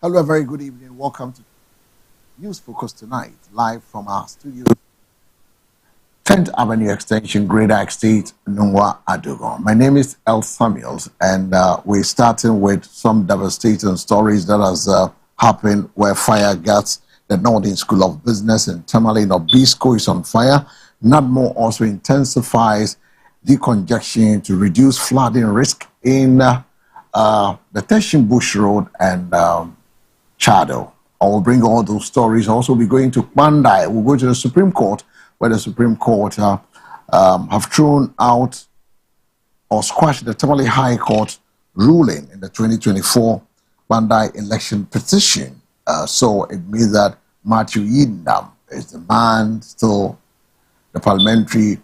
Hello, a very good evening. Welcome to News Focus tonight, live from our studio, 10th Avenue Extension, Greater Estate, Nungwa, Adogon. My name is El Samuels, and we're starting with some devastating stories that has happened where fire gets the Northern School of Business in Tamale, Nobisco is on fire. NADMO also intensifies decongestion to reduce flooding risk in the Teshin Bush Road and Chado. I will bring all those stories. Also, be going to Bandai. We'll go to the Supreme Court, where the Supreme Court have thrown out or squashed the Tamale High Court ruling in the 2024 Bandai election petition. So it means that Matthew Yindam is the man, still the parliamentary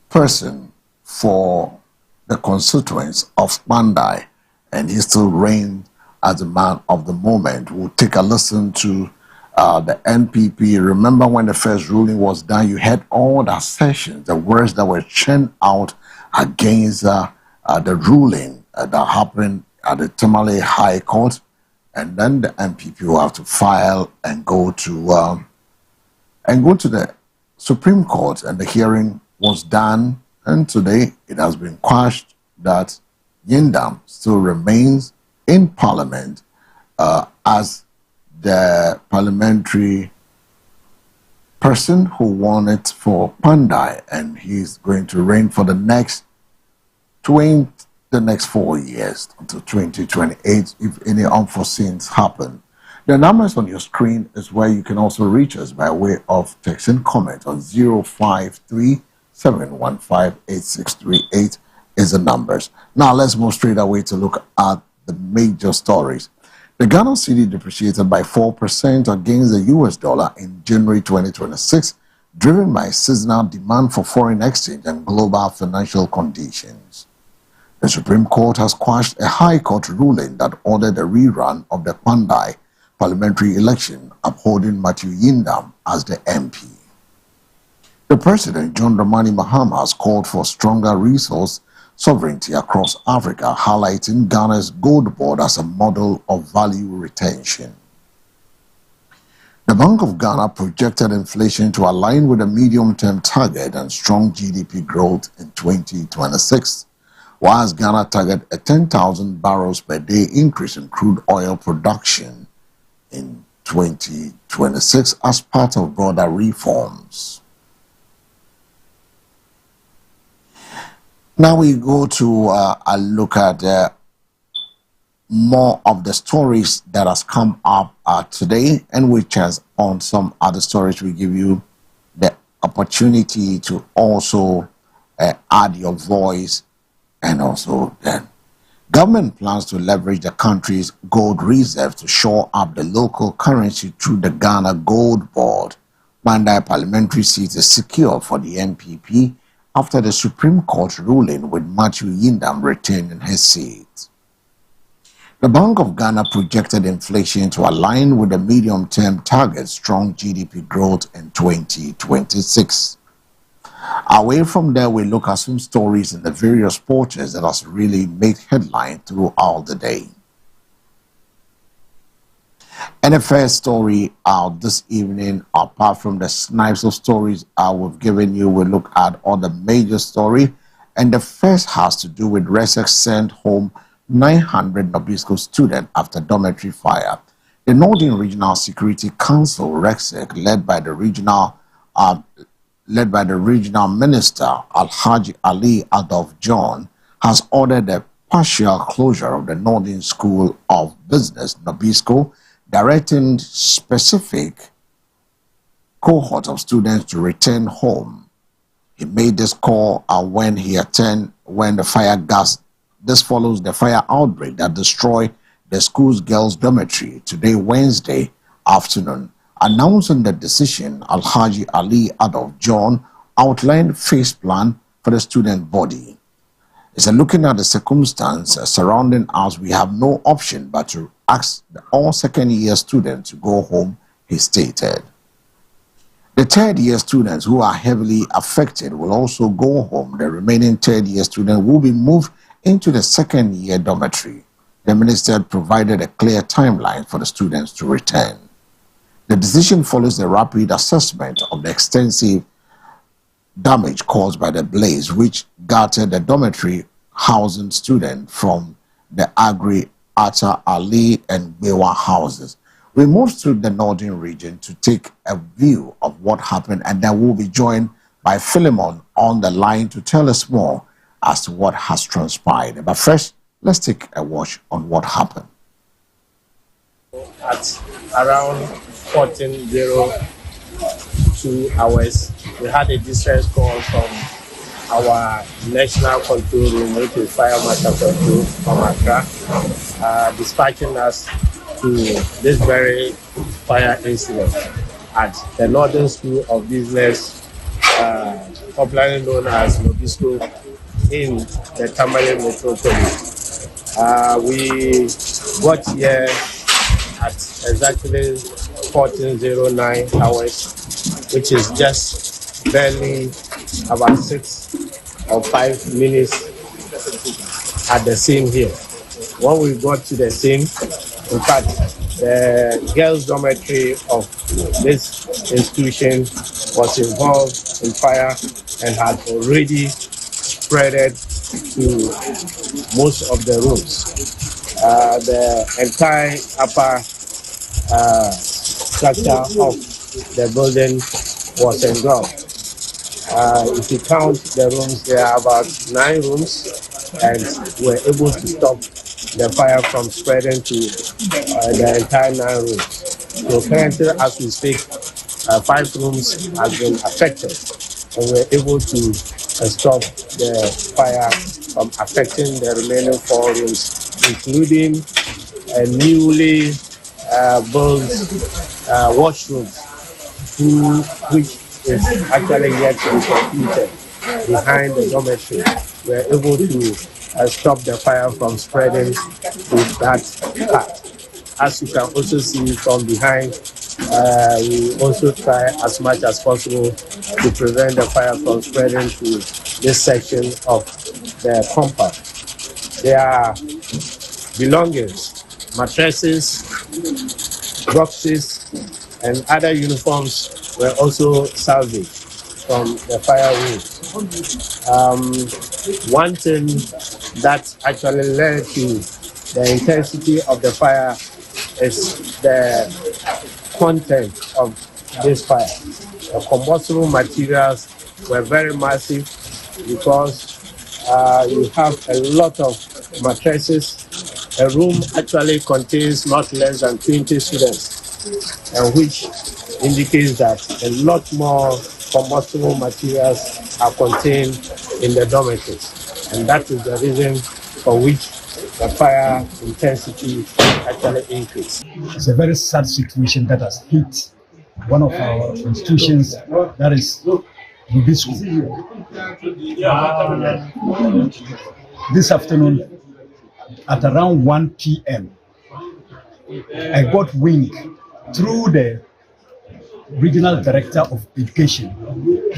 person for the constituents of Bandai, and he still reigns as a man of the moment. We'll take a listen to the NPP. Remember when the first ruling was done, you had all the assertions, the words that were churned out against the ruling that happened at the Tamale High Court, and then the NPP will have to file and go to the Supreme Court, and the hearing was done, and today it has been quashed that Yindam still remains in Parliament as the parliamentary person who won it for Bandai, and he's going to reign for the next 4 years until 2028 if any unforeseens happen. The numbers on your screen is where you can also reach us by way of text and comment on 053-715-8638 is the numbers. Now let's move straight away to look at the major stories. The Ghana cedi depreciated by 4% against the US dollar in January 2026, driven by seasonal demand for foreign exchange and global financial conditions. The Supreme Court has quashed a High Court ruling that ordered a rerun of the Bandai parliamentary election, upholding Matthew Yindam as the MP. The President, John Dramani Mahama, has called for stronger resource sovereignty across Africa, highlighting Ghana's gold board as a model of value retention. The Bank of Ghana projected inflation to align with a medium-term target and strong GDP growth in 2026, whilst Ghana targeted a 10,000 barrels per day increase in crude oil production in 2026 as part of broader reforms. Now we go to a look at more of the stories that has come up today, and which has on some other stories we give you the opportunity to also add your voice. And also then government plans to leverage the country's gold reserve to shore up the local currency through the Ghana Gold Board. Bandai parliamentary seat is secure for the NPP after the Supreme Court ruling, with Matthew Yindam retaining his seat. The Bank of Ghana projected inflation to align with the medium-term target strong GDP growth in 2026. Away from there, we look at some stories in the various portals that has really made headline throughout the day. And the first story out this evening, apart from the snipes of stories we've given you, we'll look at all the major story. And the first has to do with RESEC sent home 900 Nobisco students after dormitory fire. The Northern Regional Security Council, RESEC, led by the regional minister Alhaji Ali Adolf John, has ordered the partial closure of the Northern School of Business, Nobisco, directing specific cohort of students to return home. He made this call when the fire gas. This follows the fire outbreak that destroyed the school's girls' dormitory today, Wednesday afternoon. Announcing the decision, Alhaji Ali Adolf John outlined phase plan for the student body. He said, looking at the circumstances surrounding us, we have no option but to ask all second-year students to go home, he stated. The third-year students who are heavily affected will also go home. The remaining third-year students will be moved into the second-year dormitory. The minister provided a clear timeline for the students to return. The decision follows a rapid assessment of the extensive damage caused by the blaze, which gutted the dormitory housing students from the Agri, Atta, Ali, and Bewa houses. We moved to the northern region to take a view of what happened, and then we'll be joined by Philemon on the line to tell us more as to what has transpired. But first, let's take a watch on what happened. At around 14:02 hours, we had a distress call from our national control room, which is Fire Marshal Control from Accra, dispatching us to this very fire incident at the Northern School of Business, popularly known as Nobisco, in the Tamale Metropolis. We got here at exactly 14:09 hours, which is just barely about 6 or 5 minutes at the scene here. When we got to the scene, in fact, the girls' dormitory of this institution was involved in fire and had already spreaded to most of the rooms. The entire upper structure of the building was engulfed. If you count the rooms, there are about 9 rooms, and we're able to stop the fire from spreading to the entire 9 rooms. So currently, as we speak, 5 rooms have been affected, and we're able to stop the fire from affecting the remaining 4 rooms, including a newly built washroom, which is actually yet to be completed behind the dormitory. We're able to stop the fire from spreading to that part. As you can also see from behind, we also try as much as possible to prevent the fire from spreading to this section of the compound. There are belongings, mattresses, boxes, and other uniforms were also salvaged from the fire room. One thing that actually led to the intensity of the fire is the content of this fire. The combustible materials were very massive because you have a lot of mattresses. A room actually contains not less than 20 students, which indicates that a lot more combustible materials are contained in the dormitories. And that is the reason for which the fire intensity actually increased. It's a very sad situation that has hit one of our institutions, that is Nobisco. This afternoon, at around 1 p.m., I got wind through the regional director of education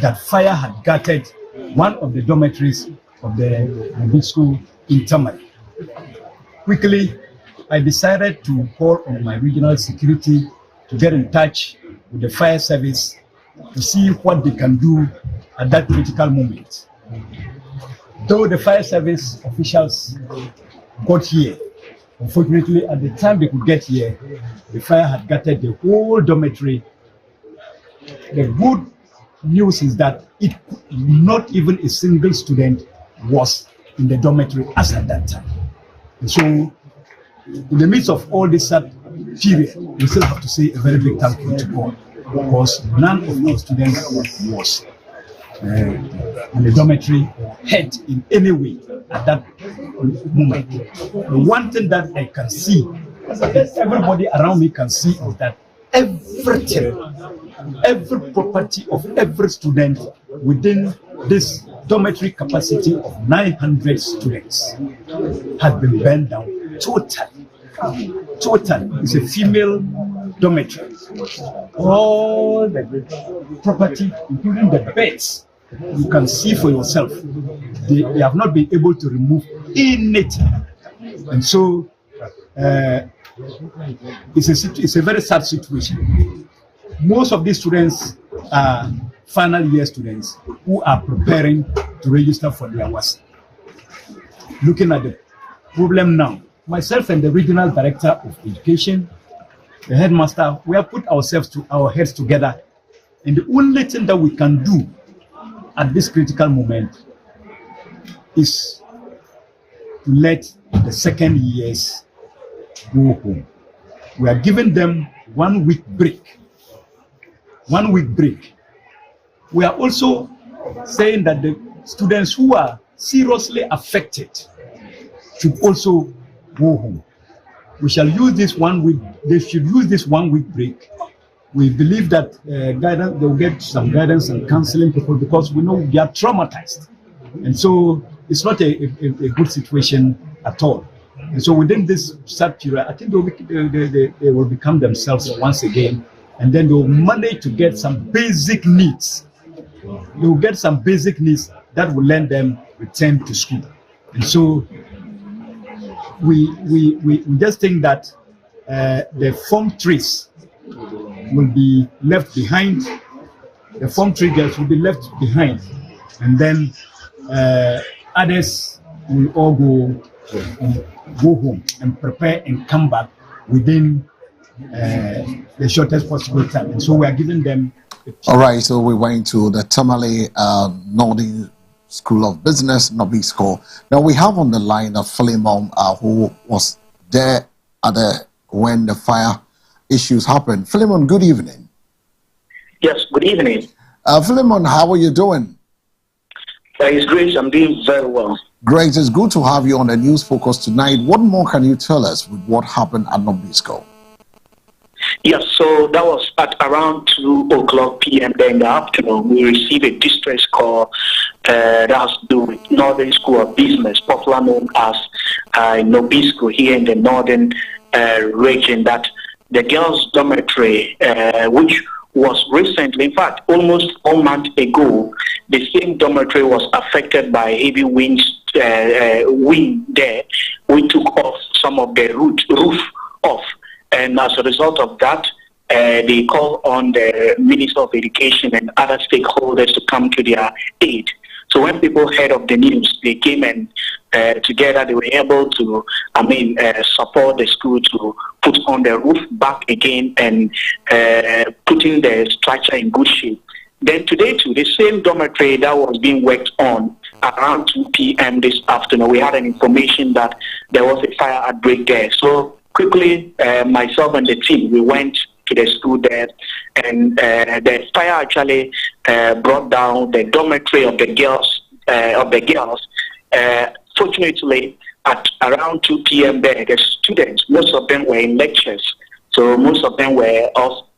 that fire had gutted one of the dormitories of the Nobisco in Tamale. Quickly, I decided to call on my regional security to get in touch with the fire service to see what they can do at that critical moment. Though the fire service officials got here, unfortunately, at the time they could get here, the fire had gutted the whole dormitory. The good news is that not even a single student was in the dormitory as at that time. And so, in the midst of all this sad period, we still have to say a very big thank you to God, because none of our students was in the dormitory hurt in any way at that moment. The one thing that I can see, that everybody around me can see, is that everything, every property of every student within this dormitory capacity of 900 students had been burned down totally. It's a female dormitory. All the property, including the beds, you can see for yourself. They have not been able to remove anything. And so it's a very sad situation. Most of these students are final year students who are preparing to register for their WASSCE. Looking at the problem now, myself and the regional director of education, the headmaster, we have put our heads together, and the only thing that we can do at this critical moment is to let the second years go home. We are giving them 1 week break. 1 week break. We are also saying that the students who are seriously affected should also go home. We shall use this 1 week. They should use this 1 week break. We believe that guidance, they will get some guidance and counseling people, because we know they are traumatized, and so it's not a good situation at all. And so within this short period, I think they will become themselves once again, and then they will manage to get some basic needs. They will get some basic needs that will let them return to school. And so we just think that the Form 3s will be left behind. The Form 3 girls will be left behind, and then others will all go home and prepare and come back within the shortest possible time. And so we are giving them. All right, so we went to the Tamale Northern School of Business, Nobisco. Now we have on the line a Philemon who was there when the fire issues happened. Philemon, good evening. Yes, good evening. Philemon, how are you doing? It's great. I'm doing very well. Great. It's good to have you on the News Focus tonight. What more can you tell us with what happened at Nobisco? Yes, so that was at around 2:00 p.m. there in the afternoon. We received a distress call that has to do with Northern School of Business, popular known as Nobisco here in the northern region, that the girls' dormitory, which was recently, in fact, almost 1 month ago, the same dormitory was affected by heavy winds, wind there. We took off some of the roof off. And as a result of that, they called on the Minister of Education and other stakeholders to come to their aid. So when people heard of the news, they came and together they were able to, support the school to put on the roof back again and putting the structure in good shape. Then today too, the same dormitory that was being worked on around 2 p.m. this afternoon, we had an information that there was a fire outbreak there. So quickly, myself and the team, we went to the school there, and the fire actually brought down the dormitory of the girls. Fortunately, at around 2 p.m. there, the students, most of them were in lectures. So most of them were,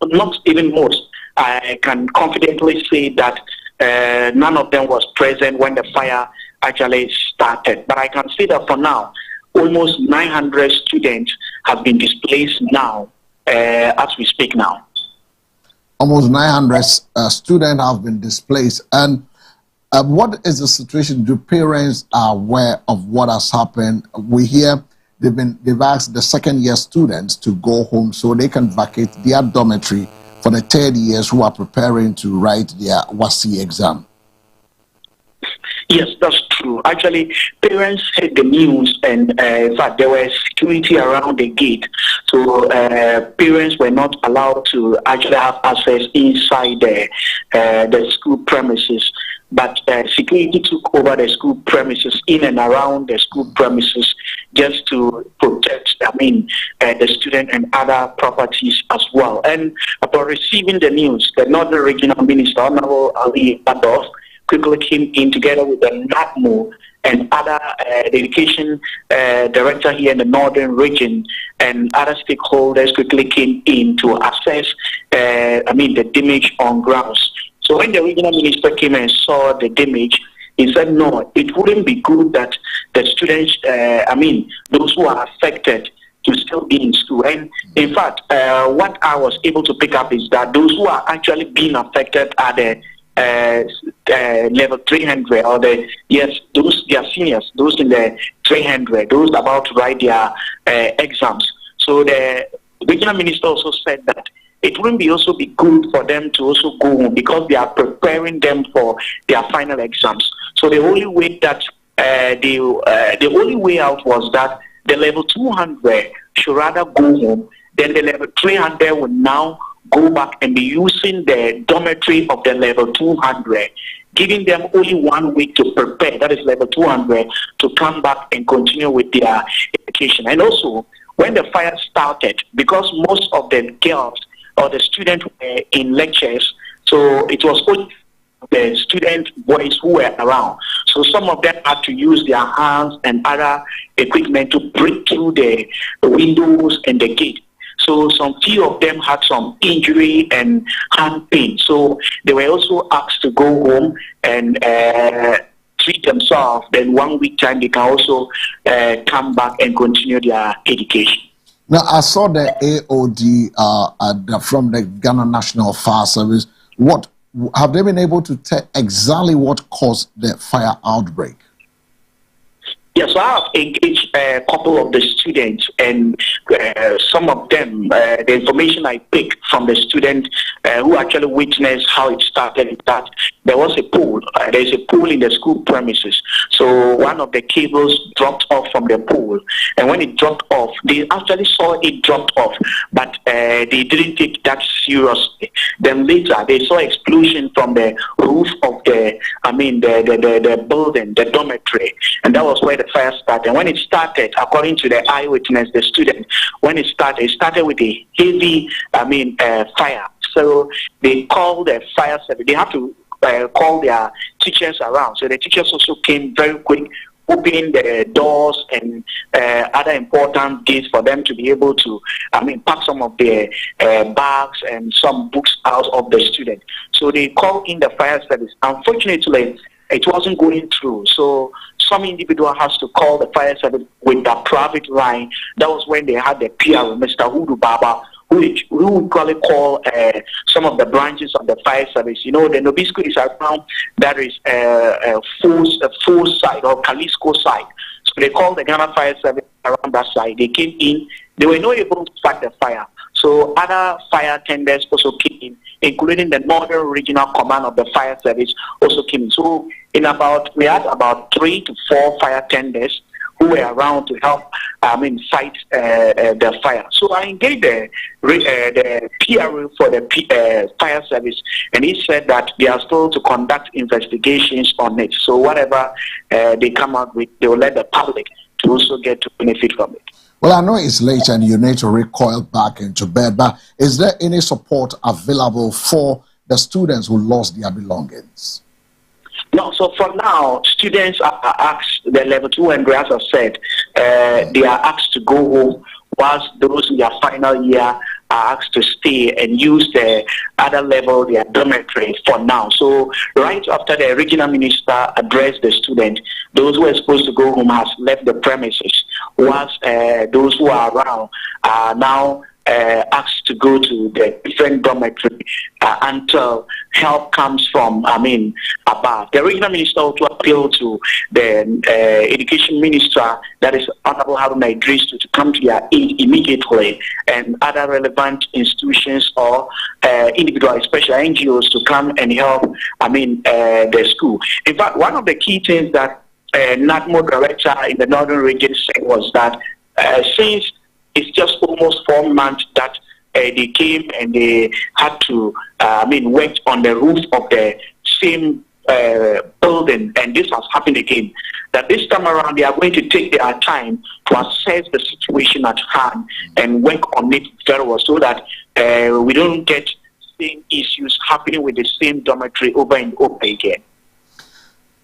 not even most, I can confidently say that none of them was present when the fire actually started. But I can say that for now, almost 900 students have been displaced now, as we speak now. Almost 900 students have been displaced. And what is the situation? Do parents are aware of what has happened? We hear they've asked the second-year students to go home so they can vacate their dormitory for the third years who are preparing to write their WASSCE exam. Yes, that's true. Actually, parents heard the news, and in fact, there was security around the gate. So parents were not allowed to actually have access inside the school premises. But security took over the school premises, in and around the school premises, just to protect, the student and other properties as well. And upon receiving the news, the Northern Regional Minister, Honorable Ali Adolf, quickly came in together with the NACMO and other education director here in the northern region, and other stakeholders quickly came in to assess, the damage on grounds. So when the regional minister came and saw the damage, he said, no, it wouldn't be good that the students, those who are affected, to still be in school. And in fact, what I was able to pick up is that those who are actually being affected are the level 300, or those their seniors, those in the 300, those about to write their exams. So the regional minister also said that it wouldn't also be good for them to also go home because they are preparing them for their final exams. So the only way that the only way out was that the level 200 should rather go home. Then the level 300 will now go back and be using the dormitory of the level 200, giving them only 1 week to prepare, that is level 200, to come back and continue with their education. And also, when the fire started, because most of the girls or the students were in lectures, so it was only the student boys who were around. So some of them had to use their hands and other equipment to break through the windows and the gate. So some few of them had some injury and hand pain. So they were also asked to go home and treat themselves. Then 1 week time, they can also come back and continue their education. Now, I saw the AOD from the Ghana National Fire Service. What have they been able to tell exactly what caused the fire outbreak? Yes, so I have engaged a couple of the students, and some of them, the information I picked from the student who actually witnessed how it started is that there was a pool. There's a pool in the school premises. So one of the cables dropped off from the pool, and when it dropped off, they actually saw it dropped off, but they didn't take that seriously. Then later, they saw explosion from the roof of the building, the dormitory, and that was where the fire started. And when it started, according to the eyewitness, the student, when it started with a heavy, fire. So they called the fire service. They have to call their teachers around. So the teachers also came very quick, opening the doors and other important gates for them to be able to, pack some of their bags and some books out of the student. So they called in the fire service. Unfortunately, it wasn't going through. So some individual has to call the fire service with the private line. That was when they had the PR, Mr. Hudu Baba, who would call some of the branches of the fire service. You know, the Nobisco is around, that is a full side or Kalisco side. So they called the Ghana Fire Service around that side. They came in. They were not able to fight the fire. So other fire tenders also came in, including the Northern Regional Command of the Fire Service also came in. So we had about 3 to 4 fire tenders who were around to help, fight the fire. So I engaged the PRO for the fire service, and he said that they are still to conduct investigations on it. So whatever they come out with, they will let the public to also get to benefit from it. Well, I know it's late and you need to recoil back into bed, but is there any support available for the students who lost their belongings? No, so for now, students are asked, the level 200, as I said, they are asked to go home, whilst those in their final year are asked to stay and use the other level, their dormitory for now. So right after the regional minister addressed the student, those who are supposed to go home has left the premises, whilst those who are around are now asked to go to the different dormitory until help comes from, above. The regional minister also appealed to the education minister, that is Honorable Haruna Idris, to come to their aid immediately, and other relevant institutions or individual, especially NGOs, to come and help, the school. In fact, one of the key things that NADMO director in the Northern region said was that since it's just almost 4 months that they came and they had to, work on the roof of the same building, and this has happened again. That this time around they are going to take their time to assess the situation at hand and work on it very well, so that we don't get same issues happening with the same dormitory over and over again.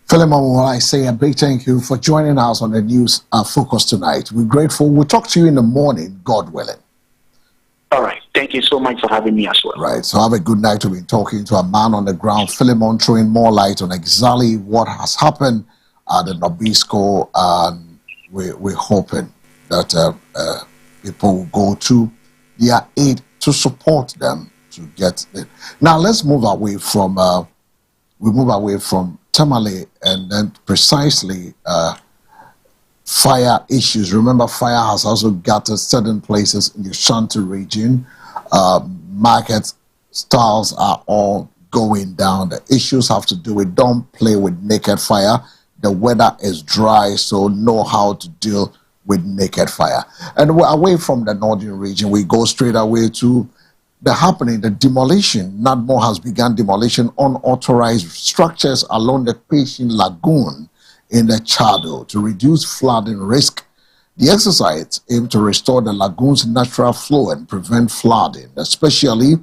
Philemon, well, I say a big thank you for joining us on the News Focus tonight. We're grateful. We'll talk to you in the morning, God willing. All right. Thank you so much for having me as well. Right. So have a good night. We've been talking to a man on the ground, Philemon, throwing more light on exactly what has happened at the Nobisco. And we're hoping that people will go to their aid to support them to get it. Now, let's move away from we move away from Tamale and then precisely fire issues. Remember, fire has also got to certain places in the Shanti region. Market styles are all going down. The issues have to do with don't play with naked fire. The weather is dry, so know how to deal with naked fire. And we're away from the northern region. We go straight away to the demolition. NADMO has begun demolition on unauthorized structures along the Patient Lagoon in the Chado to reduce flooding risk. The exercise aims to restore the lagoon's natural flow and prevent flooding, especially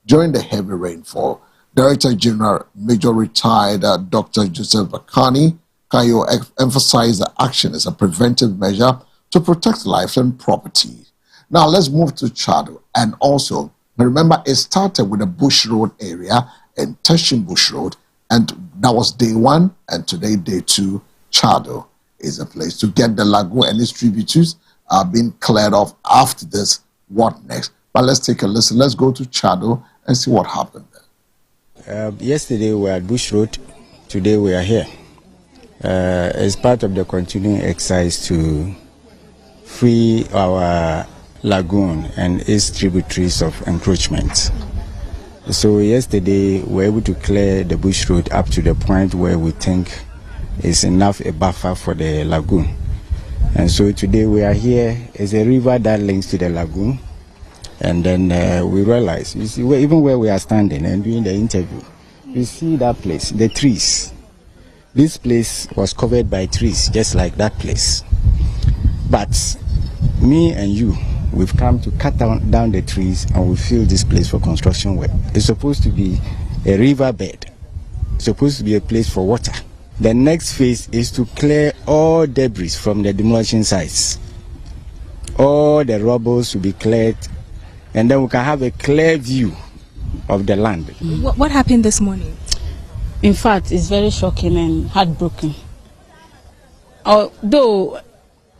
during the heavy rainfall. Director General Major Retired Dr. Joseph Bakani Kayo emphasized the action as a preventive measure to protect life and property. Now let's move to Chado. And also, remember, it started with the Bush Road area and Teshin Bush Road, and that was day 1, and today day 2. Chado is a place to get the lagoon and its tributaries are being cleared off. After this, what next? But let's take a listen. Let's go to Chado and see what happened there. Yesterday we were at Bush Road. Today we are here. As part of the continuing exercise to free our lagoon and its tributaries of encroachment. So yesterday we were able to clear the Bush Road up to the point where we think is enough a buffer for the lagoon. And so today we are here. It's a river that links to the lagoon. And then we realize, you see, even where we are standing and doing the interview, you see that place, the trees. This place was covered by trees, just like that place. But me and you, we've come to cut down the trees and we fill this place for construction work. It's supposed to be a riverbed. It's supposed to be a place for water. The next phase is to clear all debris from the demolition sites. All the rubble will be cleared, and then we can have a clear view of the land. What happened this morning? In fact, it's very shocking and heartbroken. Although,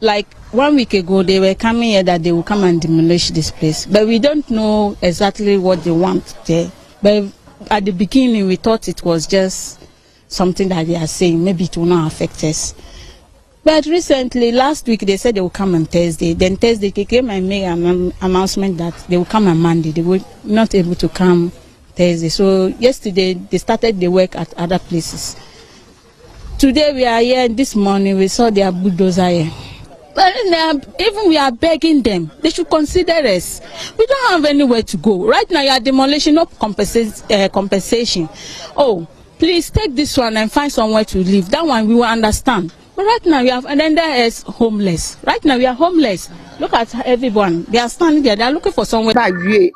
like 1 week ago, they were coming here that they will come and demolish this place. But we don't know exactly what they want there. But at the beginning, we thought it was just something that they are saying. Maybe it will not affect us. But recently, last week, they said they will come on Thursday. Then Thursday, they came and made an announcement that they will come on Monday. They were not able to come Thursday. So yesterday, they started the work at other places. Today, we are here. This morning, we saw their bulldozer here. But even we are begging them, they should consider us. We don't have anywhere to go. Right now, you are demolition, no compensation. Oh, please take this one and find somewhere to live. That one we will understand. But right now we have rendered us homeless. Right now we are homeless. Look at everyone. They are standing there. They are looking for somewhere. Abakadi.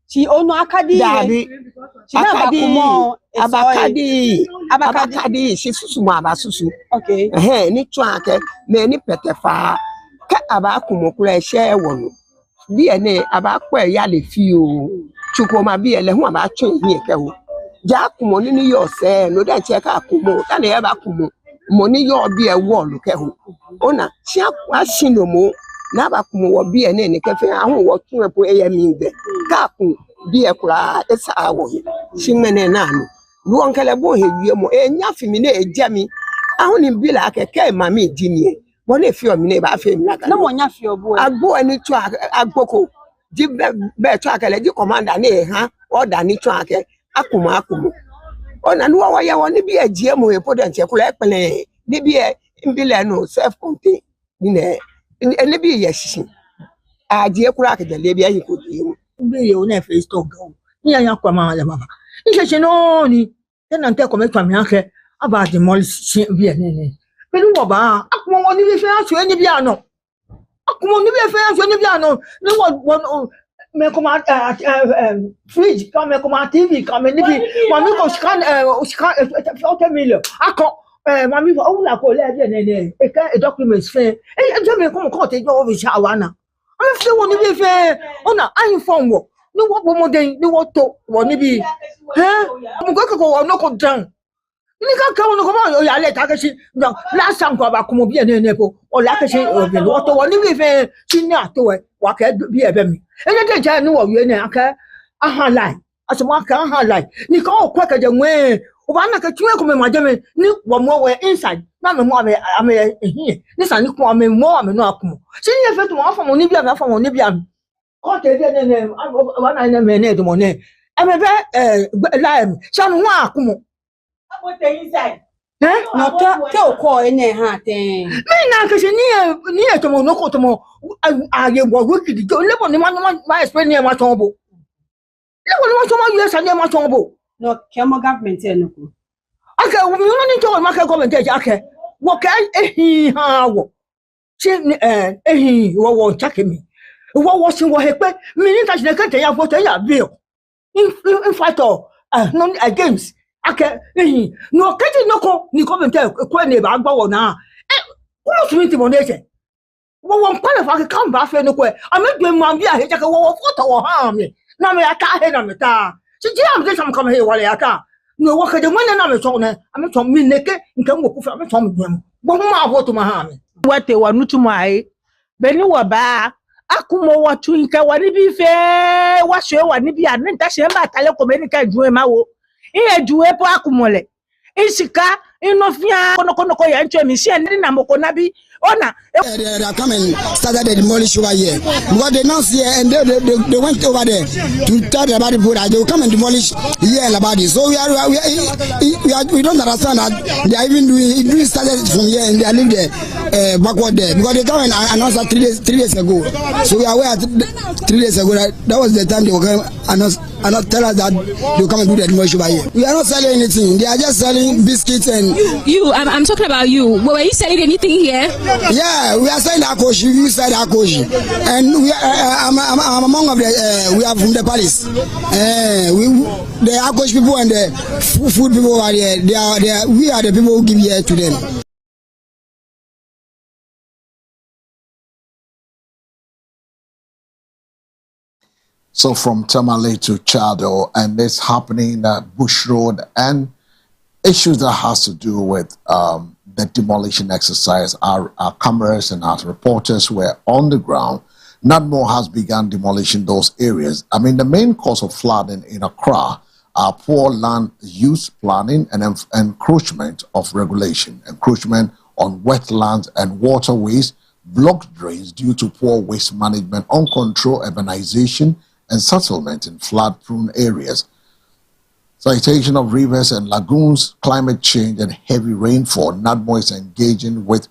She ono akadi. Abakadi. She susuma abasusu. Okay. Ni chwanke ni petefa. Ka abakumo kula share wonu. Bi ene abakwa ya le fi o. Chukoma bi ele hu abachun hi eke ho. Ja kumo ni yo se no da che ka kumo. Ta na ya bakumo. Mo ni yo bi e wo lu ke ho. Ona shi asino mo. Naba kumo wo bi ene ne kefe ahun wo tun epo eyemi ka kun bi e kura esa awo shimene nanu lu onkele bo hewie mo enya fimi na ejami ahun ni bi la keke mami dinie bo le fi o mi ne ba fe mi aka no mo nya fi obo agbo eni tu agboko di be tu akele di commander na ha order ni tu ake akumo ona nu wo ye woni bi ejie mo e podent e kula epele ni bi e mbile no self contain ni ne ene bi yeshin adie kura ke dele bi ayi ko di bi ye o na face to go ni anya kwa ma ya mama ni no ni tena nte ko me twa mi ake aba demolish bi ene pelu wo ba akumo woni bi fe aso eni bi ano akumo ni bi fe aso eni bi ano ni wo me ko ma fridge ka me ko ma TV ka me ni bi mo mi ko scan 40 million ako mami o la ko le bi ene e ka documents fe e jo me ko te jo o bi sha wa na am fe woni bi fe ona I inform wo ni wo bo moden ni wo to wo ni bi mo ko ko wo no ko dan ni ka ka no ko ma ya le ta ka shi la san ko ba ko mo bi ne po o la ka shi o bi wo to wo ni bi fe shi ni ato we wa ka bi e be mi e de ja ni wo wi ne aka aha lai asmo aka aha lai ni ka o kwa ka je nwe o ba na ka tun ko me ma je me ni wo mo we inside na me mo ame ni san ni ko ame mo ame no akumo shi ni fe to mo afa mo ni bi ame afa mo ni bi ame o te de ne wa na me ne do mo ne ame be lai mi sha no akumo What are you saying? No, tell call in a hat. Me na ka ni to mo no ko to mo aye wo wiki do le bo ni ma explain ni ma ton bo le bo ni ma ton ma US and ma ton bo no kemo government e no ko okay we no ni to ma ka government e okay wo ka ha wo che wo chake mi wo sin wo he pe mi ni ta se ka te ya photo ya bill in fact no against ake no keti noko ni comment ko ne ba gba wo na ko sumi ti mo ne se wo won pale fa ke kan ba fe no ko amedwe ma bi a he jake wo photo wo ha me na me aka he na me ta si ji am de sam kam he wale aka no wo ke de mo na me so na ame so mi ne ke nkan wo ku fa me so me dwem bo ma photo ma ha me wate wanutu mai beni wo ba akumo watu nka wani bi fe wa hwe wani bi an nta hye ma tale ko me ni ka dwem ma wo iye juwe po akumole isika inofia kono ya ntwe mi sie ndi na mokona bi ona they are coming started the demolish over here because they not here and they went over there to tell about the board they will come and demolish here in Labadi. So we don't understand that they are even doing started from here and they are living there backward there because they come and announced that 3 days ago. So we are aware 3 days ago that was the time they will come and not tell us that they will come and do the demolition over here. We are not selling anything. They are just selling biscuits and I'm talking about you. Were you selling anything here? Yeah, we are selling Akoshi. You sell Akoshi, and we I'm among of the we are from the palace. The Akoshi people and the food people are here. We are the people who give here to them. So from Tamale to Chado, and it's happening at Bush Road, and issues that has to do with the demolition exercise. Our cameras and our reporters were on the ground. NADMO has begun demolishing those areas. I mean, the main cause of flooding in Accra are poor land use planning and encroachment of regulation, encroachment on wetlands and waterways, blocked drains due to poor waste management, uncontrolled urbanization and settlement in flood-prone areas, sanitation of rivers and lagoons, climate change and heavy rainfall. NADMO is engaging with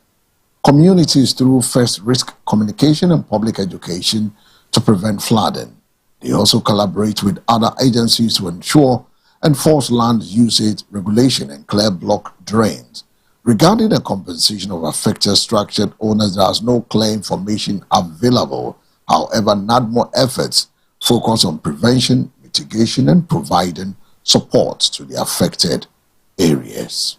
communities through first risk communication and public education to prevent flooding. They also collaborate with other agencies to ensure enforce land usage regulation and clear block drains. Regarding the compensation of affected structured owners, there is no clear information available. However, NADMO efforts focus on prevention, mitigation, and providing support to the affected areas.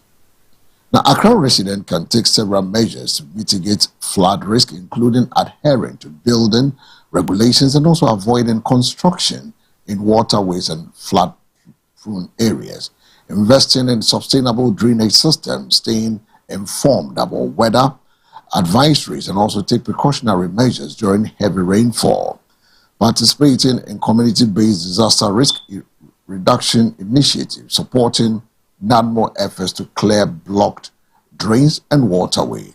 Now, Accra residents can take several measures to mitigate flood risk, including adhering to building regulations and also avoiding construction in waterways and flood-prone areas, investing in sustainable drainage systems, staying informed about weather advisories, and also take precautionary measures during heavy rainfall. Participating in community-based disaster risk reduction initiatives, supporting NADMO efforts to clear blocked drains and waterway.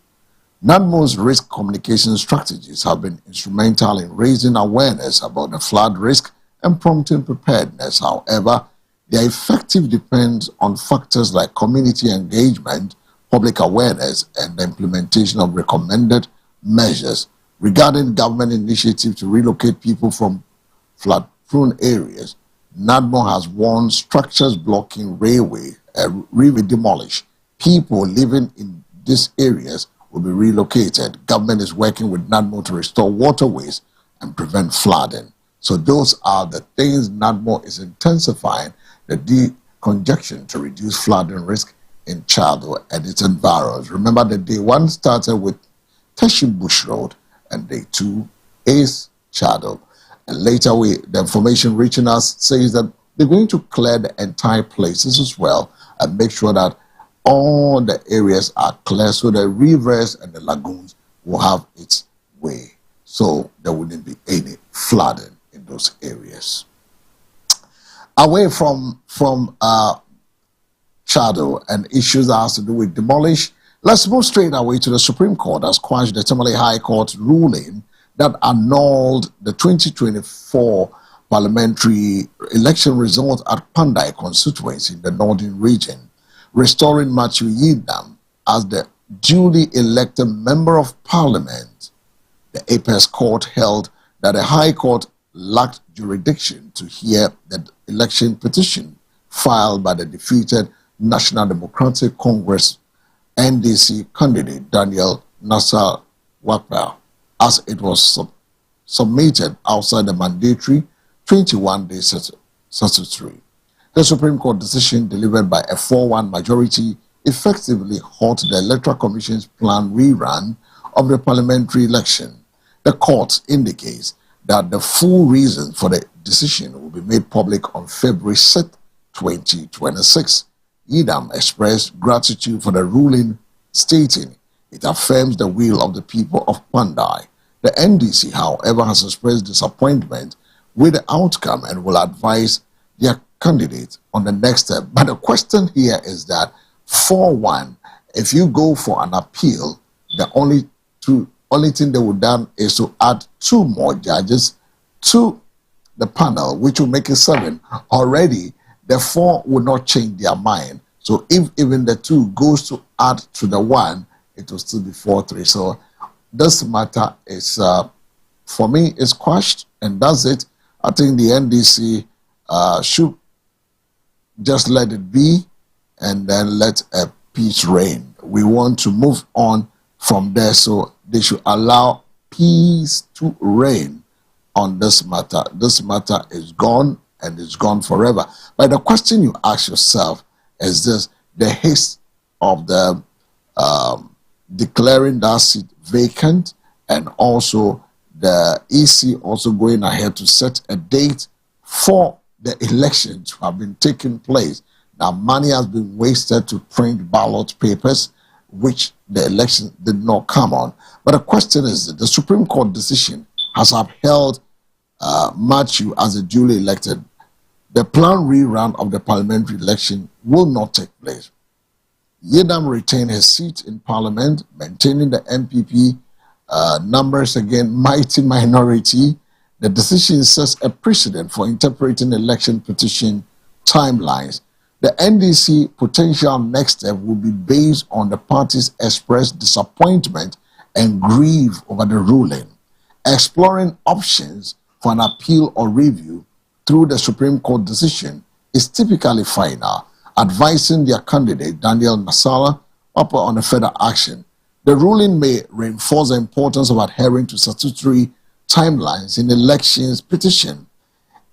NADMO's risk communication strategies have been instrumental in raising awareness about the flood risk and prompting preparedness. However, their effectiveness depends on factors like community engagement, public awareness, and the implementation of recommended measures. Regarding government initiative to relocate people from flood-prone areas, NADMO has warned structures blocking railway demolished. People living in these areas will be relocated. Government is working with NADMO to restore waterways and prevent flooding. So those are the things NADMO is intensifying the decongestion to reduce flooding risk in Chado and its environs. Remember that day one started with Teshi Bush Road and day two is Chado. And later, the information reaching us says that they're going to clear the entire places as well and make sure that all the areas are clear so the rivers and the lagoons will have its way. So there wouldn't be any flooding in those areas. Away from Chado and issues that has to do with demolish, let's move straight away to the Supreme Court as quashed the Tamale High Court ruling that annulled the 2024 parliamentary election result at Pandai constituency in the Northern region, restoring Matthew Yidam as the duly elected member of parliament. The Apex Court held that the High Court lacked jurisdiction to hear the election petition filed by the defeated National Democratic Congress NDC candidate Daniel Nassar Wakpa, as it was submitted outside the mandatory 21-day statutory. The Supreme Court decision delivered by a 4-1 majority effectively halted the Electoral Commission's planned rerun of the parliamentary election. The court indicates that the full reason for the decision will be made public on February 6, 2026. Yidam expressed gratitude for the ruling, stating it affirms the will of the people of Pandai. The NDC, however, has expressed disappointment with the outcome and will advise their candidate on the next step. But the question here is that 4-1, if you go for an appeal, the only thing they would done is to add 2 more judges to the panel, which will make it 7. Already, the 4 would not change their mind. So if even the 2 goes to add to the 1, it will still be 4-3. So this matter is, for me, is quashed, and that's it. I think the NDC should just let it be and then let a peace reign. We want to move on from there, so they should allow peace to reign on this matter. This matter is gone, and it's gone forever. But the question you ask yourself is this: the haste of the declaring that seat vacant, and also the EC also going ahead to set a date for the election to have been taking place. Now, money has been wasted to print ballot papers, which the election did not come on. But the question is that the Supreme Court decision has upheld Matthew as a duly elected. The planned rerun of the parliamentary election will not take place. Yidam retained his seat in parliament, maintaining the MPP numbers again, mighty minority. The decision sets a precedent for interpreting election petition timelines. The NDC potential next step will be based on the party's expressed disappointment and grief over the ruling. Exploring options for an appeal or review through the Supreme Court decision is typically final, advising their candidate Daniel Nassar on a further action. The ruling may reinforce the importance of adhering to statutory timelines in elections petition,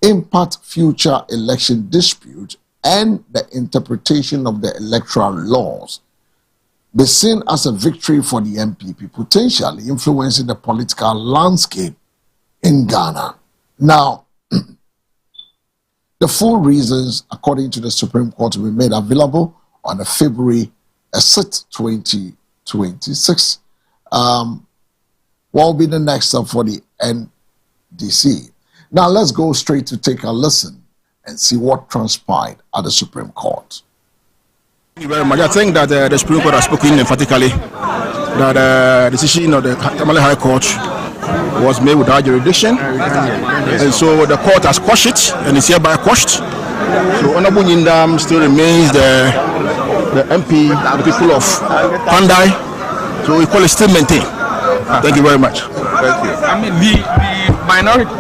impact future election dispute, and the interpretation of the electoral laws. Be seen as a victory for the MPP, potentially influencing the political landscape in Ghana. Now, the full reasons, according to the Supreme Court, will be made available on February 6, 2026. What will be the next step for the NDC? Now, let's go straight to take a listen and see what transpired at the Supreme Court. Thank you very much. I think that the Supreme Court has spoken emphatically that the decision of the Tamale High Court was made without jurisdiction, and so the court has quashed it and is hereby quashed. So Honorable Yidam still remains the MP of the people of Pandai, so we call it still maintained. Thank you very much. Thank you. I mean,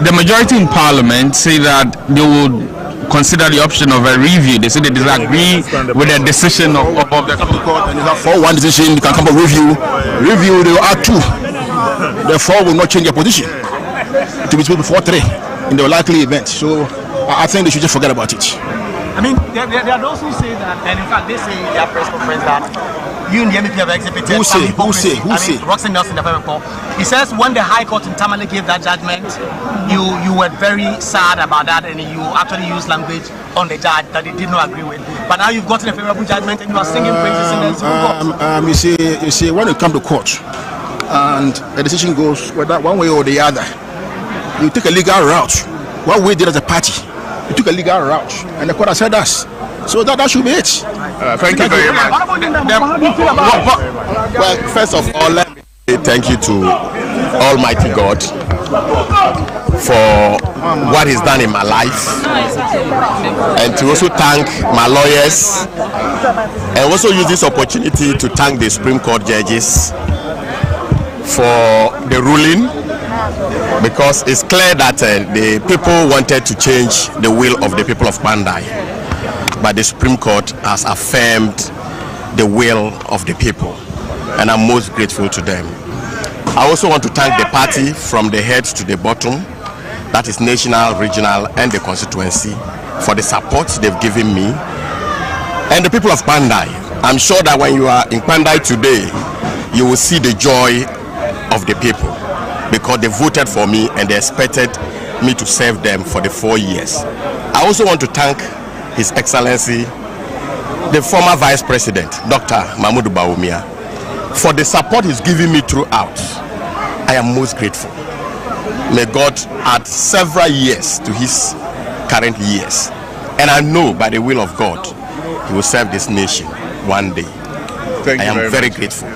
the majority in Parliament say that they would consider the option of a review. They say they disagree with the decision of the court, and you have 4-1 decision, you can come up review. Review, they will add 2. Therefore, will not change their position to be 4-3 in the likely event. So I think they should just forget about it. I mean, there are those who say that, and in fact, they say in their press conference that you in the MPP have exhibited Who some say? hypocrisy. Who say? Roxanne Nelson, the report. He says when the High Court in Tamale gave that judgment, you were very sad about that, and you actually used language on the judge that he did not agree with. But now you've gotten a favorable judgment, and you are singing praises in the Supreme Court. You see, when you come to court, and the decision goes whether one way or the other, you take a legal route. What we did as a party, we took a legal route, and the court has said us. So that should be it. Thank you very much. Well, first of all, let me say thank you to Almighty God for what He's done in my life, and to also thank my lawyers, and also use this opportunity to thank the Supreme Court judges for the ruling, because it's clear that the people wanted to change the will of the people of Bandai, but the Supreme Court has affirmed the will of the people, and I'm most grateful to them. I also want to thank the party from the head to the bottom, that is national, regional, and the constituency, for the support they've given me, and the people of Bandai. I'm sure that when you are in Bandai today, you will see the joy of the people, because they voted for me and they expected me to serve them for the 4 years. I also want to thank His Excellency, the former Vice President, Dr. Mahmoud Bawumia, for the support he's given me throughout. I am most grateful. May God add several years to his current years. And I know by the will of God, he will serve this nation one day. I am very grateful.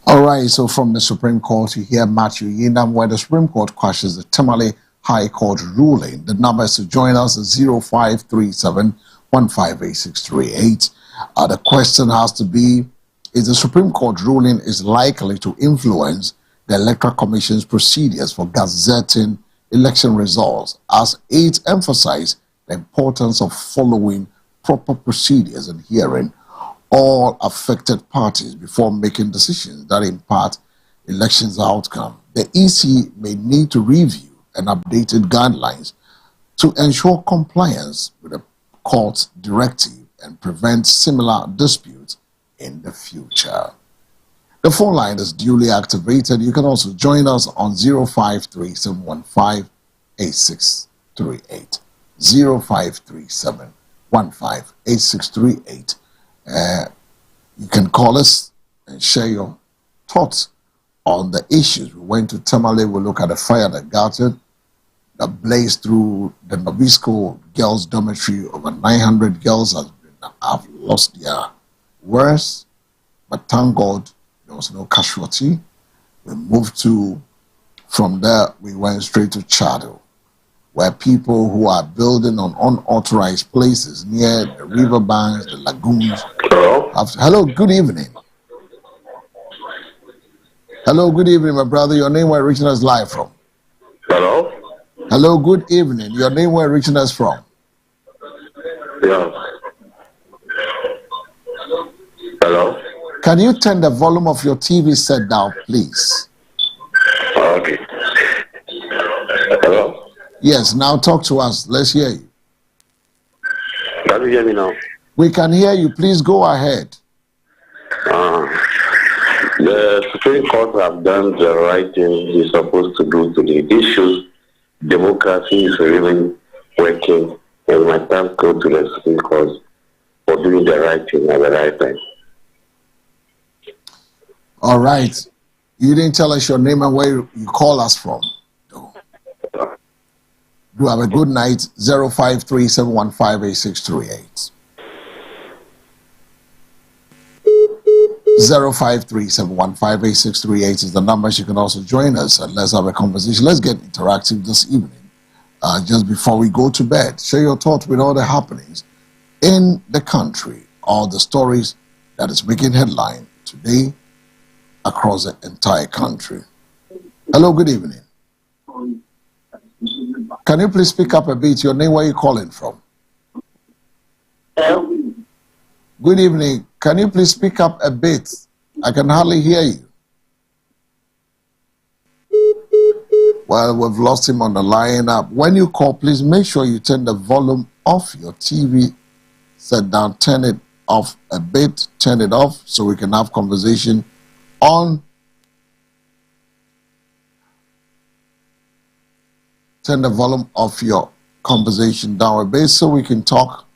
All right, so from the Supreme Court, you hear Matthew Yinam, where the Supreme Court quashes the Tamale High Court ruling. The numbers to join us is 0537 158 The question has to be, is the Supreme Court ruling is likely to influence the Electoral Commission's procedures for gazetting election results, as it emphasized the importance of following proper procedures and hearing all affected parties before making decisions that impact elections outcome. The EC may need to review and updated guidelines to ensure compliance with the court's directive and prevent similar disputes in the future. The phone line is duly activated. You can also join us on 0537158638. 0537158638. You can call us and share your thoughts on the issues. We went to Tamale, we look at the fire that gutted, that blazed through the Nabisco girls' dormitory. Over 900 girls have lost their worst, but thank God there was no casualty. We moved from there, we went straight to Chado, where people who are building on unauthorized places near the riverbanks, the lagoons. Hello, good evening. Hello, good evening, my brother. Your name, where you're reaching us live from? Hello? Hello, good evening. Your name, where you're reaching us from? Yeah. Hello? Can you turn the volume of your TV set down, please? Okay. Hello? Yes, now talk to us. Let's hear you. Can you hear me now? We can hear you. Please go ahead. The Supreme Court have done the right thing it's supposed to do today. This shows democracy is really working, and my thanks go to the Supreme Court for doing the right thing at the right time. All right. You didn't tell us your name and where you call us from. Do have a good night. 0537158638. 0537158638 is the numbers. You can also join us and let's have a conversation. Let's get interactive this evening. Just before we go to bed, share your thoughts with all the happenings in the country, all the stories that is making headline today across the entire country. Hello, good evening. Can you please speak up a bit? Your name, where you calling from? Hello. Good evening. Can you please speak up a bit? I can hardly hear you. Well, we've lost him on the line. When you call, please make sure you turn the volume off your TV set down, turn it off a bit, turn it off so we can have conversation on. Turn the volume of your conversation down a bit so we can talk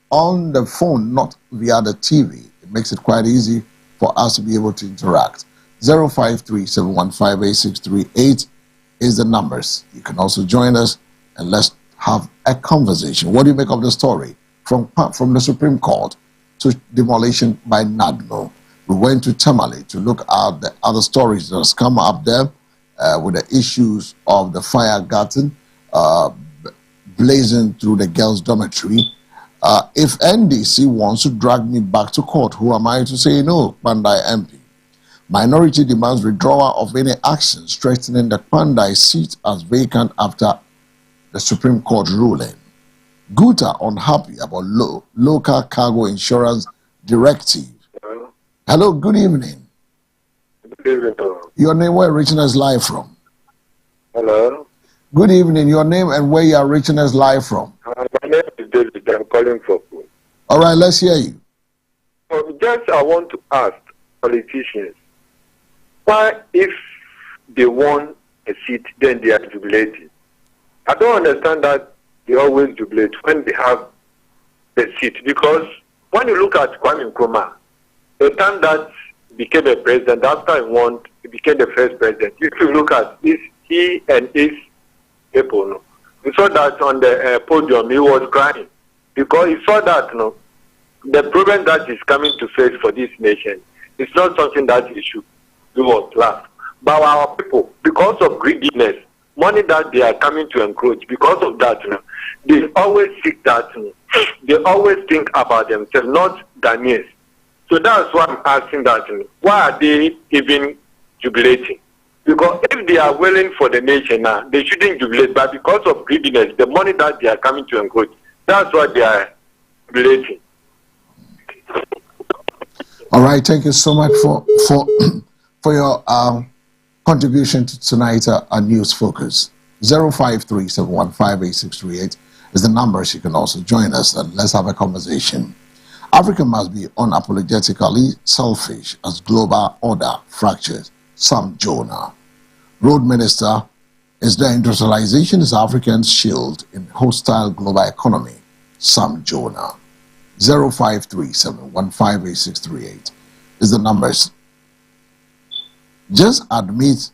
on the phone, not via the TV. It makes it quite easy for us to be able to interact. 053-715-8638 is the numbers. You can also join us and let's have a conversation. What do you make of the story from the Supreme Court to demolition by NADMO? We went to Tamale to look at the other stories that has come up there with the issues of the fire garden blazing through the girls' dormitory. If NDC wants to drag me back to court, who am I to say no? Pandai MP. Minority demands withdrawal of any action strengthening the Pandai seat as vacant after the Supreme Court ruling. Guta unhappy about local cargo insurance directive. Hello, good evening. Good evening. Your name, where reaching us live from? Hello. Good evening. Your name and where you are reaching us live from? My name is David. I'm calling for food. All right, let's hear you. Just I want to ask politicians, why if they won a seat, then they are jubilating? I don't understand that they always jubilate when they have the seat. Because when you look at Kwame Nkrumah, the time that became a president, after he won, he became the first president. If you look at this, he and his people, you saw that on the podium, he was crying. Because he saw that the problem that is coming to face for this nation is not something that he should do or laugh. But our people, because of greediness, money that they are coming to encroach, because of that, they always seek that. They always think about themselves, not Ghanaians. So that's why I'm asking that. Why are they even jubilating? Because if they are willing for the nation now, they shouldn't jubilate. But because of greediness, the money that they are coming to encroach, that's why they are jubilating. All right, thank you so much for your contribution to tonight News Focus. 053-715-8638 is the numbers. You can also join us and let's have a conversation. Africa must be unapologetically selfish as global order fractures. Sam Jonah. Road Minister is the industrialization is Africa's shield in hostile global economy. Sam Jonah. 053-715-8638 is the numbers. Just admit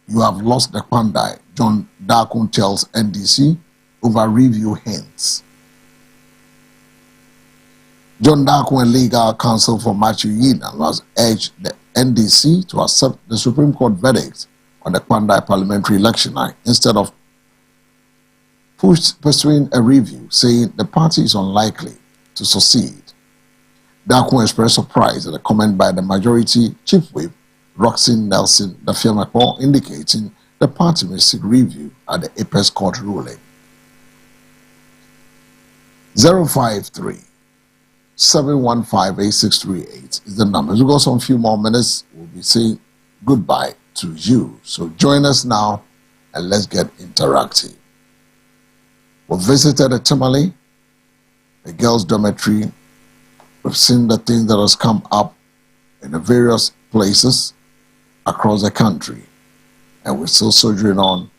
you have lost the Pandai, John Darkun tells NDC over review hints. John Darkun, legal counsel for Matthew Yinan, has urged the NDC to accept the Supreme Court verdict on the Pandai parliamentary election instead of pursuing a review, saying the party is unlikely to succeed. Darkun expressed surprise at a comment by the majority chief whip, Roxanne Nelson Dafiamapo, indicating the party may seek review at the Apex Court ruling. 053-715-8638 is the number. We've got some few more minutes. We'll be saying goodbye to you. So join us now and let's get interactive. We visited a Tamale, the girls' dormitory. We've seen the thing that has come up in the various places across the country. And we're still soldiering on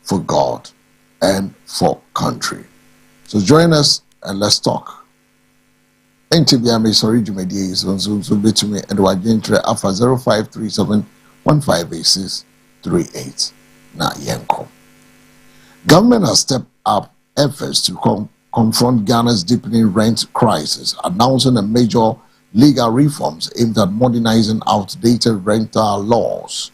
for God and for country. So join us and let's talk. NTBM is originally on Zoom, so be to me and Wajentre Alpha 0537-158638. Na Yenko. Government has stepped up efforts to confront Ghana's deepening rent crisis, announcing a major legal reforms aimed at modernizing outdated rental laws,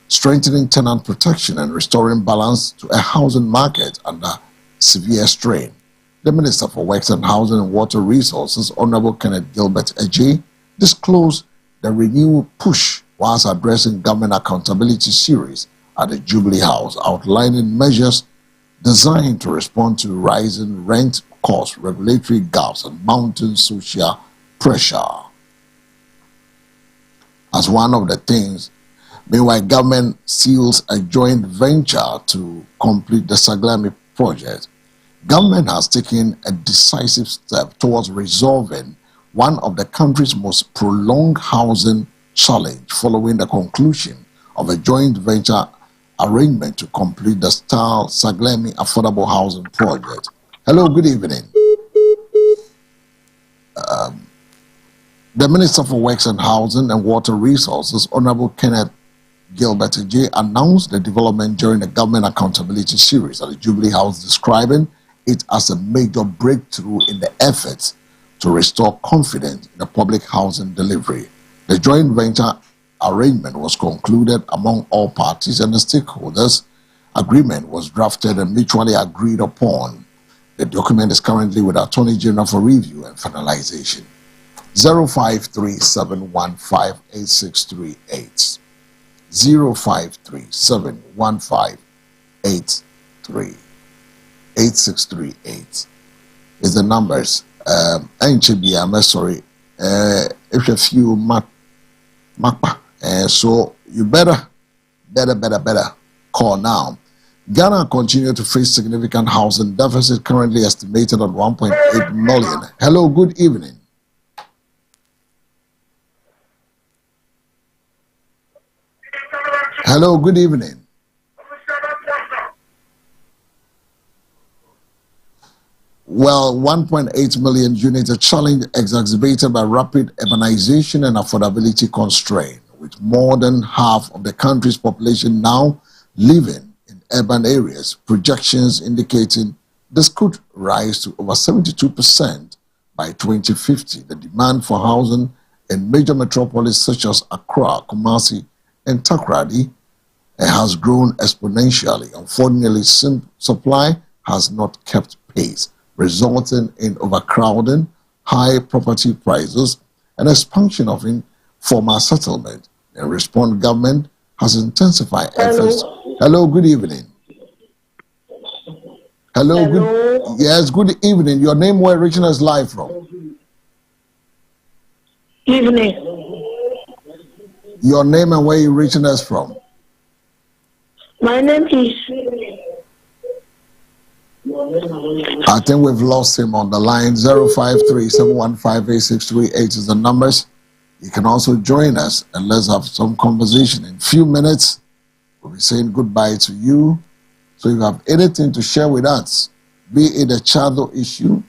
strengthening tenant protection and restoring balance to a housing market under severe strain. The Minister for Works and Housing and Water Resources, Honorable Kenneth Gilbert Eji, disclosed the renewed push whilst addressing government accountability series at the Jubilee House, outlining measures designed to respond to rising rent costs, regulatory gaps, and mounting social pressure. As one of the things Meanwhile, government seals a joint venture to complete the Saglemi project. Government has taken a decisive step towards resolving one of the country's most prolonged housing challenge following the conclusion of a joint venture arrangement to complete the Star Saglemi affordable housing project. Hello, good evening. The Minister for Works and Housing and Water Resources, Honorable Kenneth Gilbert J, announced the development during the Government Accountability Series at the Jubilee House, describing it as a major breakthrough in the efforts to restore confidence in the public housing delivery. The joint venture arrangement was concluded among all parties and the stakeholders. Agreement was drafted and mutually agreed upon. The document is currently with Attorney General for review and finalization. 0537158638. 0537158638 is the numbers. I'm sorry. If a few makpa, so you better call now. Ghana continue to face significant housing deficit, currently estimated at 1.8 million. Hello, good evening. Hello, good evening. Well, 1.8 million units, a challenge exacerbated by rapid urbanization and affordability constraint, with more than half of the country's population now living in urban areas. Projections indicating this could rise to over 72% by 2050. The demand for housing in major metropolises such as Accra, Kumasi, and Takoradi has grown exponentially. Unfortunately, supply has not kept pace, resulting in overcrowding, high property prices, and expansion of informal settlement. In response, government has intensified efforts. Hello, good evening. Hello, good. Yes, good evening. Your name, where reaching us live from? Evening. Your name and where you reaching us from? My name is. I think we've lost him on the line. 0537158638 is the numbers. You can also join us and let's have some conversation. In a few minutes, we'll be saying goodbye to you. So if you have anything to share with us, be it a Chado issue,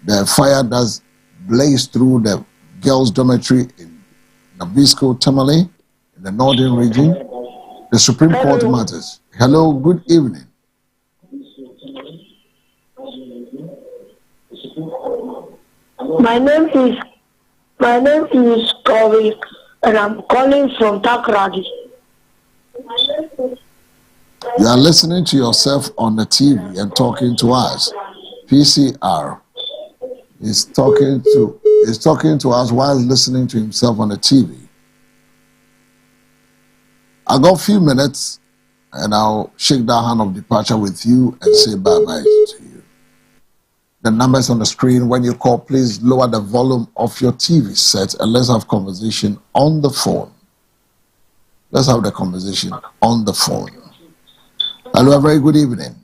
the fire that's blazed through the girls' dormitory in Nabisco, Tamale, in the northern region, the Supreme Court matters. Hello, good evening. My name is Corey, and I'm calling from Takoradi. You are listening to yourself on the TV and talking to us. PCR is talking to us while listening to himself on the TV. I got a few minutes and I'll shake that hand of departure with you and say bye-bye to you. The numbers on the screen. When you call, please lower the volume of your TV set and let's have conversation on the phone. Let's have the conversation on the phone. Hello, a very good evening.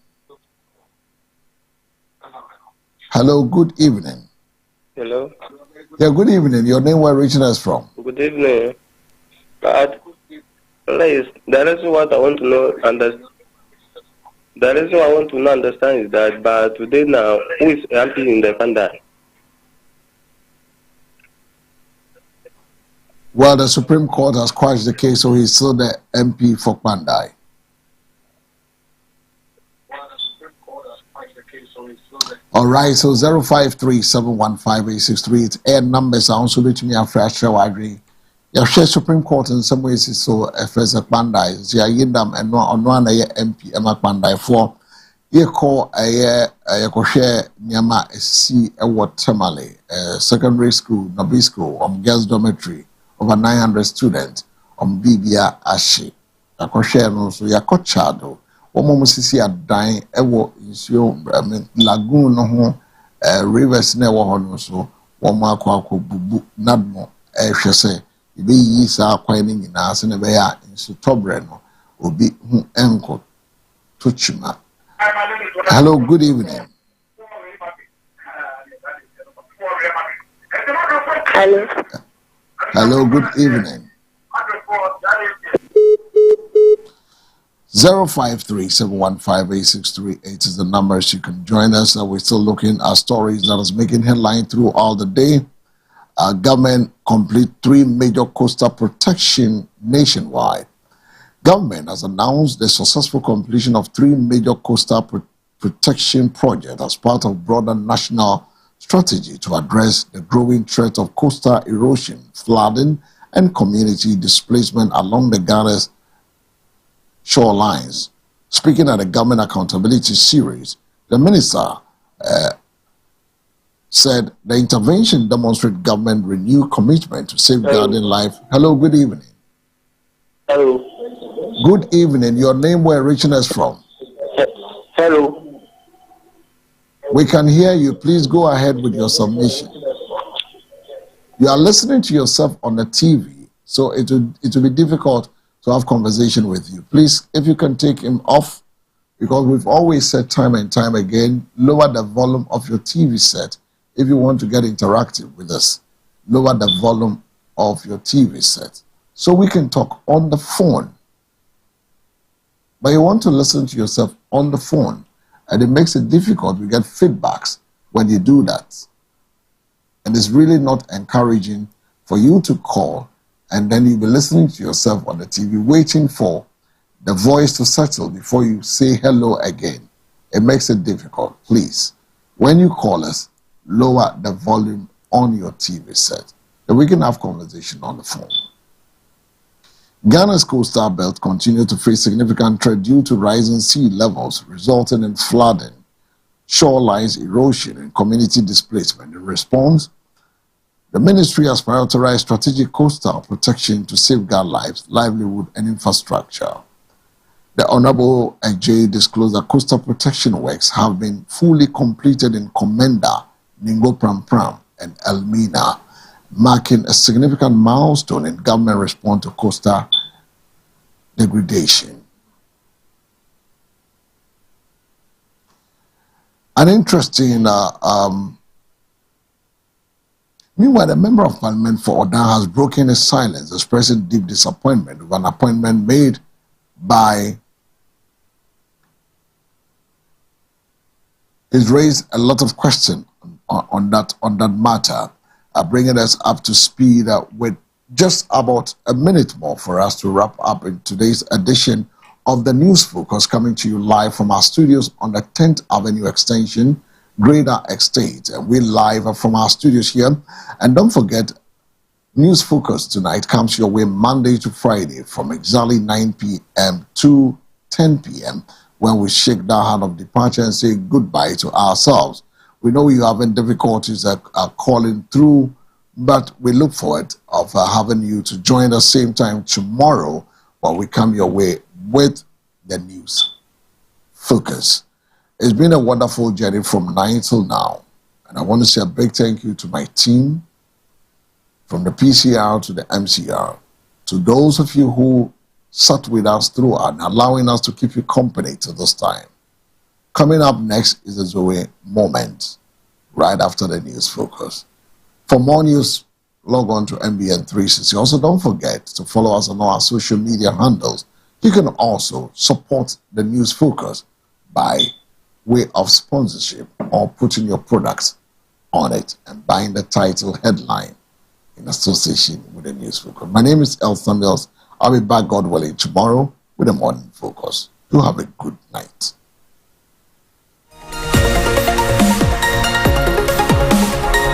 Hello, good evening. Hello. Yeah, good evening. Your name, where reaching us from? Good evening. But please, the reason what I want to know understand is that but today now, who is MP in the Pandai? Well, the Supreme Court has quashed the case, so he's still the MP for Pandai. All right, so 0537158638. Air numbers are also to me after I share Wadri. You share Supreme Court in some ways, so if there's a Pandai, so you them and one MP Emma Pandai for you call a share Nyama C a what Tamale, secondary school, Nabisco, girls' dormitory, over 900 students, Bibia Ashi. A share no so ya Chado. Omo musisi adan ewo nsuo lagoon no ho rivers na ewo ho no so omo akwa bubu nadmo ehwese ibe yi sa kwan ni nyina se ne be ya so Tobreno will be Enko Tuchima. Hello, good evening. Hello. Hello, good evening. 053-715-8638 is the numbers you can join us. We're still looking at stories that is making headline through all the day. Government complete 3 major coastal protection nationwide. Government has announced the successful completion of 3 major coastal protection projects as part of broader national strategy to address the growing threat of coastal erosion, flooding, and community displacement along the Ghana's shorelines. Speaking at the Government Accountability Series, the minister said the intervention demonstrates government renewed commitment to safeguarding life. Hello, good evening. Hello. Good evening. Your name, where reaching us from? Hello. We can hear you. Please go ahead with your submission. You are listening to yourself on the TV, so it will be difficult to have conversation with you. Please, if you can take him off, because we've always said time and time again, lower the volume of your TV set if you want to get interactive with us. Lower the volume of your TV set so we can talk on the phone. But you want to listen to yourself on the phone, and it makes it difficult. We get feedbacks when you do that. And it's really not encouraging for you to call and then you'll be listening to yourself on the TV, waiting for the voice to settle before you say hello again. It makes it difficult. Please, when you call us, lower the volume on your TV set. Then we can have conversation on the phone. Ghana's coastal belt continues to face significant threat due to rising sea levels, resulting in flooding, shorelines erosion, and community displacement. In response, the ministry has prioritized strategic coastal protection to safeguard lives, livelihood, and infrastructure. The Honorable AJ disclosed that coastal protection works have been fully completed in Komenda, Ningo Pram Pram, and Elmina, marking a significant milestone in government response to coastal degradation. An interesting meanwhile, a member of parliament for Odan has broken his silence, expressing deep disappointment with an appointment made by. He's raised a lot of questions on that matter, bringing us up to speed with just about a minute more for us to wrap up in today's edition of the News Focus, coming to you live from our studios on the 10th Avenue Extension, Greater Estate. And we're live from our studios here. And don't forget, News Focus tonight comes your way Monday to Friday from exactly 9 p.m. to 10 p.m. when we shake the hand of departure and say goodbye to ourselves. We know you're having difficulties calling through, but we look forward of having you to join us same time tomorrow while we come your way with the News Focus. It's been a wonderful journey from 9 till now. And I want to say a big thank you to my team, from the PCR to the MCR, to those of you who sat with us throughout and allowing us to keep you company to this time. Coming up next is the Zoe Moment, right after the News Focus. For more news, log on to MBN 360. Also, don't forget to follow us on our social media handles. You can also support the News Focus by way of sponsorship or putting your products on it and buying the title headline in association with the News Focus. My name is El Samuels. I'll be back, God willing, tomorrow with the Morning Focus. Do have a good night.